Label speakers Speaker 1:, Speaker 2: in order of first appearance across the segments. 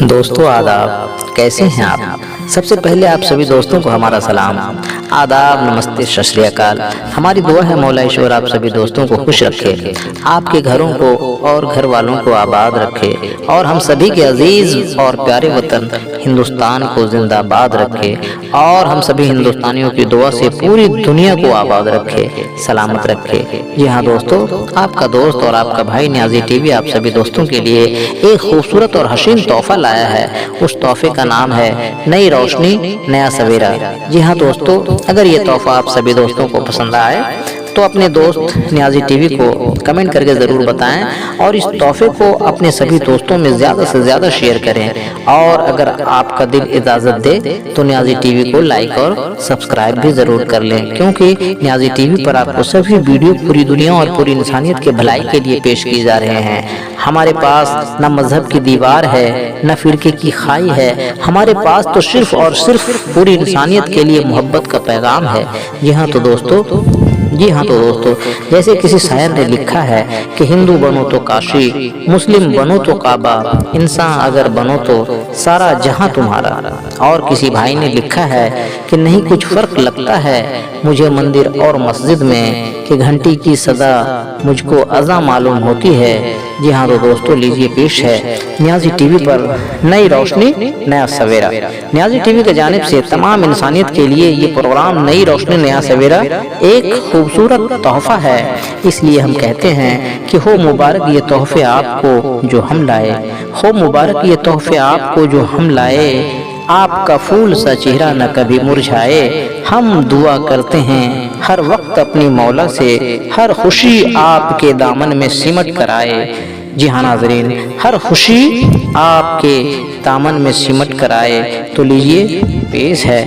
Speaker 1: दोस्तों आदाब, कैसे हैं आप। सबसे पहले आप सभी दोस्तों को हमारा सलाम, आदाब, नमस्ते, सत श्री अकाल। हमारी दुआ है मौला ईश्वर आप सभी दोस्तों को खुश रखे, आपके घरों को और घर वालों को आबाद रखे और हम सभी के अजीज और प्यारे वतन हिंदुस्तान को जिंदाबाद रखे और हम सभी हिंदुस्तानियों की दुआ से पूरी दुनिया को आबाद रखे, सलामत रखे। जी हाँ दोस्तों, आपका दोस्त और आपका भाई न्याजी टीवी आप सभी दोस्तों के लिए एक खूबसूरत और हसीन तोहफा लाया है। उस तोहफे का नाम है नई रोशनी नया सवेरा। जी हाँ दोस्तों, अगर ये तोहफा आप सभी दोस्तों को पसंद आए तो अपने दोस्त न्याजी टीवी को कमेंट करके ज़रूर बताएं और इस तोहफे को अपने सभी दोस्तों में ज़्यादा से ज़्यादा शेयर करें। और अगर आपका दिल इजाज़त दे तो न्याजी टीवी को लाइक और सब्सक्राइब भी ज़रूर कर लें, क्योंकि न्याजी टीवी पर आपको सभी वीडियो पूरी दुनिया और पूरी इंसानियत के भलाई के लिए पेश किए जा रहे हैं। हमारे पास न मजहब की दीवार है न फिरके की खाई है, हमारे पास तो सिर्फ और सिर्फ पूरी इंसानियत के लिए मोहब्बत का पैगाम है। जी हाँ तो दोस्तों, जैसे किसी शायर ने लिखा है कि हिंदू बनो तो काशी, मुस्लिम बनो तो काबा, इंसान अगर बनो तो सारा जहां तुम्हारा। और किसी भाई ने लिखा है कि नहीं कुछ फर्क लगता है मुझे मंदिर और मस्जिद में, कि घंटी की सदा मुझको अज़ा मालूम होती है। जी हाँ तो दोस्तों, लीजिए पेश है न्याजी टीवी पर नई रोशनी नया सवेरा। न्याजी टीवी की जानिब से तमाम इंसानियत के लिए ये प्रोग्राम नई रोशनी नया सवेरा एक खूबसूरत तोहफा है। इसलिए हम कहते हैं कि हो मुबारक ये तोहफे आपको जो हम लाए, हो मुबारक ये तोहफे आपको जो हम लाए, आपका फूल सा चेहरा न कभी मुरझाए। हम दुआ करते हैं हर वक्त अपनी मौला से, हर खुशी आपके दामन में सिमट कर आए। जी हाँ नाज़रीन, हर खुशी आपके दामन में सिमट कर आए। तो लीजिए पेश है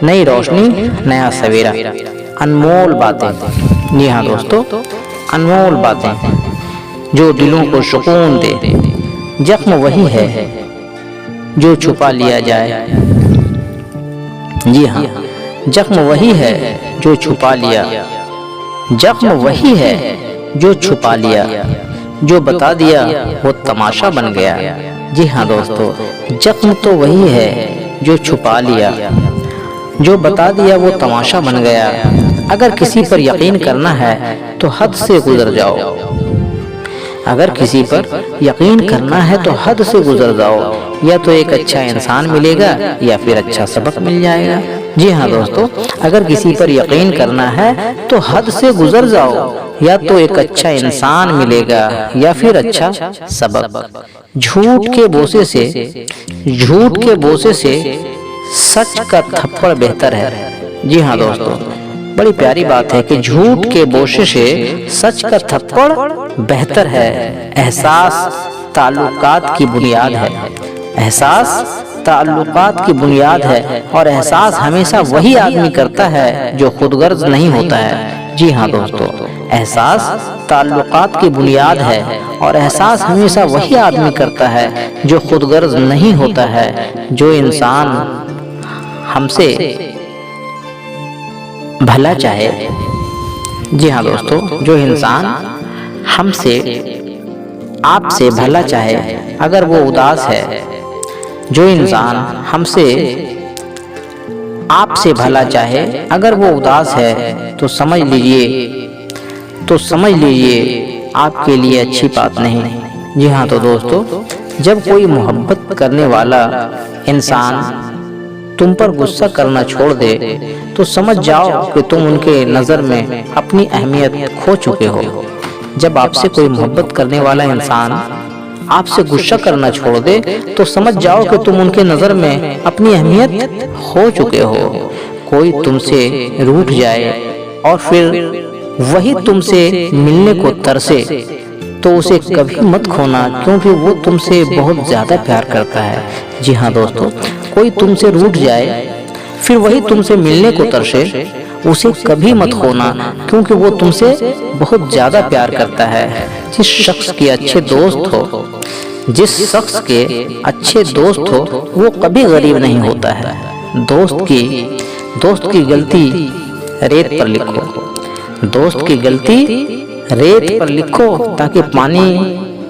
Speaker 1: नई रोशनी नया सवेरा। अनमोल बातें। जी हाँ दोस्तों, अनमोल बातें जो दिलों को सुकून दे। जख्म वही है जो छुपा लिया जाए। जी हाँ, जख्म वही है जो छुपा लिया, जख्म वही है जो छुपा लिया, जो बता दिया वो तमाशा बन गया। जी हाँ दोस्तों, जख्म तो वही है जो छुपा लिया, जो बता दिया वो तमाशा बन गया। अगर किसी पर यकीन करना है तो हद से गुजर जाओ, अगर किसी पर यकीन करना है तो हद से गुजर जाओ, या तो एक अच्छा इंसान मिलेगा या फिर अच्छा सबक मिल जाएगा। जी हाँ दोस्तों, अगर किसी पर यकीन करना है तो हद से गुजर जाओ, या तो एक अच्छा इंसान मिलेगा या फिर अच्छा सबक। झूठ के बोसे से सच का थप्पड़ बेहतर है। जी हाँ दोस्तों, बड़ी प्यारी बात है कि झूठ के बोसे से सच का थप्पड़ बेहतर है। एहसास ताल्लुकात की बुनियाद है, एहसास ताल्लुकात की बुनियाद है, और एहसास हमेशा वही आदमी करता है जो खुदगर्ज नहीं होता है। जी हाँ दोस्तों, एहसास ताल्लुकात की बुनियाद है और एहसास हमेशा वही आदमी करता है जो खुदगर्ज नहीं होता है। जो इंसान हमसे भला चाहे, जी हाँ दोस्तों, जो इंसान हमसे आपसे भला चाहे अगर वो उदास है, जो इंसान हमसे आपसे भला चाहे अगर वो उदास है तो समझ लीजिए आपके लिए अच्छी बात नहीं। जी हाँ तो दोस्तों, जब कोई मोहब्बत करने वाला इंसान तुम पर गुस्सा करना छोड़ दे तो समझ जाओ कि तुम उनके नज़र में अपनी अहमियत खो चुके हो। जब आपसे कोई मोहब्बत करने वाला इंसान आपसे गुस्सा करना छोड़ दे तो समझ जाओ कि तुम उनके नज़र में अपनी अहमियत खो चुके हो। कोई तुमसे रूठ जाए और फिर वही तुमसे मिलने को तरसे तो उसे कभी मत खोना, क्योंकि वो तुमसे बहुत ज़्यादा प्यार करता है। जी हाँ दोस्तों, कोई तुमसे रूठ जाए फिर वही तुमसे मिलने को तरसे, उसे कभी मत खोना, क्योंकि वो तुमसे बहुत ज़्यादा प्यार करता है। जिस शख्स के अच्छे दोस्त हो वो कभी गरीब नहीं होता है। दोस्त की गलती रेत पर लिखो, दोस्त की गलती रेत पर लिखो ताकि पानी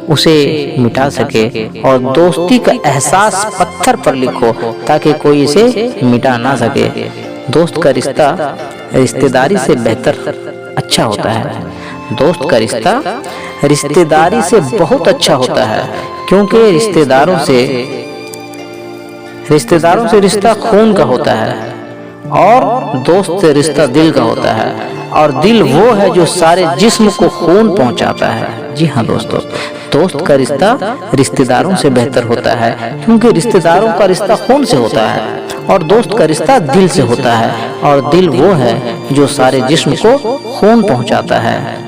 Speaker 1: उसे मिटा सके, और दोस्ती का एहसास पत्थर पर लिखो ताकि कोई इसे मिटा ना सके। दोस्त का रिश्ता रिश्तेदारी से बेहतर अच्छा होता है। दोस्त का रिश्ता रिश्तेदारी से बहुत अच्छा होता है, क्योंकि रिश्तेदारों से रिश्ता खून का होता है, और दोस्त से रिश्ता दिल का होता है, और दिल वो है जो सारे जिस्म को खून पहुंचाता है। जी हाँ दोस्तों, दोस्त का रिश्ता रिश्तेदारों से बेहतर होता है, क्योंकि रिश्तेदारों का रिश्ता खून से होता है, और दोस्त का रिश्ता दिल से होता है, और दिल वो है जो सारे जिस्म को खून पहुंचाता है।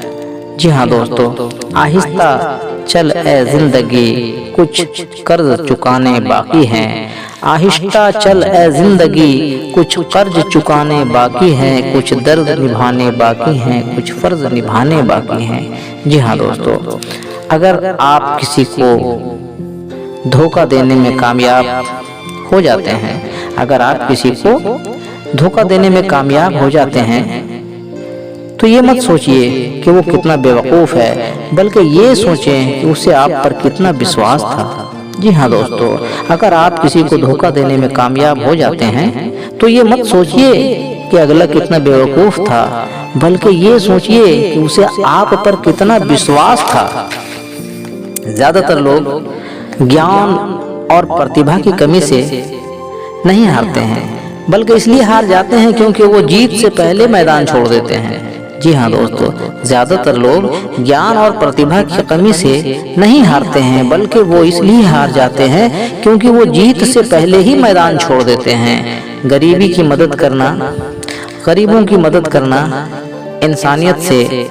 Speaker 1: जी हाँ दोस्तों, आहिस्ता चल ए जिंदगी, कुछ कर्ज चुकाने बाकी हैं। आहिस्ता चल ए जिंदगी, कुछ कर्ज चुकाने बाकी हैं, कुछ दर्द निभाने बाकी हैं, कुछ फर्ज निभाने बाकी हैं। जी हाँ दोस्तों, अगर आप किसी को धोखा देने में कामयाब हो जाते हैं, अगर आप किसी को धोखा देने में कामयाब हो जाते हैं, तो ये मत सोचिए कि वो कितना बेवकूफ़ है, बल्कि ये सोचें कि उसे आप पर कितना विश्वास था। जी हाँ दोस्तों, अगर आप किसी को धोखा देने में कामयाब हो जाते हैं, तो ये मत सोचिए कि अगला कितना बेवकूफ़ था, बल्कि ये सोचिए कि उसे आप पर कितना विश्वास था। ज़्यादातर लोग ज्ञान और प्रतिभा की कमी से नहीं हारते हैं, बल्कि इसलिए हार जाते हैं क्योंकि वो जीत से पहले मैदान छोड़ देते हैं। जी हाँ दोस्तों, ज़्यादातर लोग ज्ञान और प्रतिभा की कमी से नहीं हारते हैं, बल्कि वो इसलिए हार जाते हैं क्योंकि वो जीत से पहले ही मैदान छोड़ देते हैं। गरीबों की मदद करना, इंसानियत से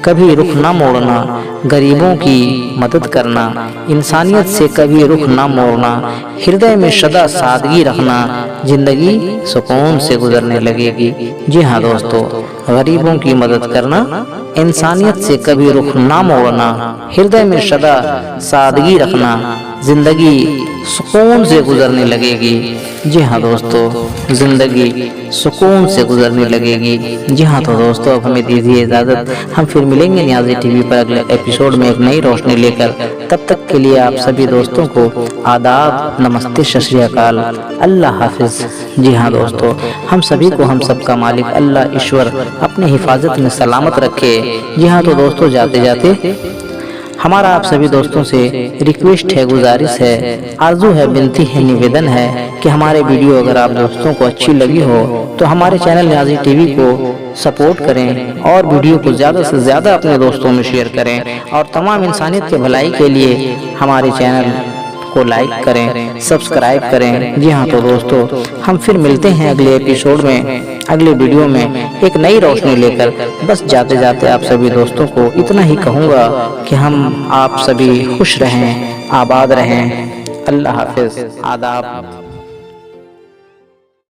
Speaker 1: कभी रुख ना मोड़ना। गरीबों की मदद करना, इंसानियत से कभी रुख ना मोड़ना, हृदय में सदा सादगी रखना, जिंदगी सुकून से गुजरने लगेगी। जी हाँ दोस्तों, गरीबों की मदद करना, इंसानियत से कभी रुख ना मोड़ना, हृदय में सदा सादगी रखना, जिंदगी सुकून से गुजरने लगेगी। जी हाँ दोस्तों, जिंदगी सुकून से गुजरने लगेगी। जी हाँ तो दोस्तों, अब हमें दीजिए इजाज़त। हम फिर मिलेंगे न्याज़ी टीवी पर अगले एपिसोड में एक नई रोशनी लेकर। तब तक के लिए आप सभी दोस्तों को आदाब, नमस्ते, सत श्री अकाल, अल्लाह हाफिज़। जी हाँ दोस्तों, हम सभी को हम सबका मालिक अल्लाह ईश्वर अपने हिफाजत में सलामत रखे। जी हाँ तो दोस्तों, जाते जाते हमारा आप सभी दोस्तों से रिक्वेस्ट है, गुजारिश है, आरजू है, विनती है, निवेदन है कि हमारे वीडियो अगर आप दोस्तों को अच्छी लगी हो तो हमारे चैनल न्याज़ी टीवी को सपोर्ट करें, और वीडियो को ज़्यादा से ज़्यादा अपने दोस्तों में शेयर करें, और तमाम इंसानियत के भलाई के लिए हमारे चैनल को लाइक करें, सब्सक्राइब करें। जी हाँ तो दोस्तों, हम फिर मिलते हैं अगले एपिसोड में, अगले वीडियो में एक नई रोशनी लेकर। बस जाते जाते आप सभी दोस्तों को इतना ही कहूँगा कि हम आप सभी खुश रहें, आबाद रहें। अल्लाह हाफिज़, आदाब।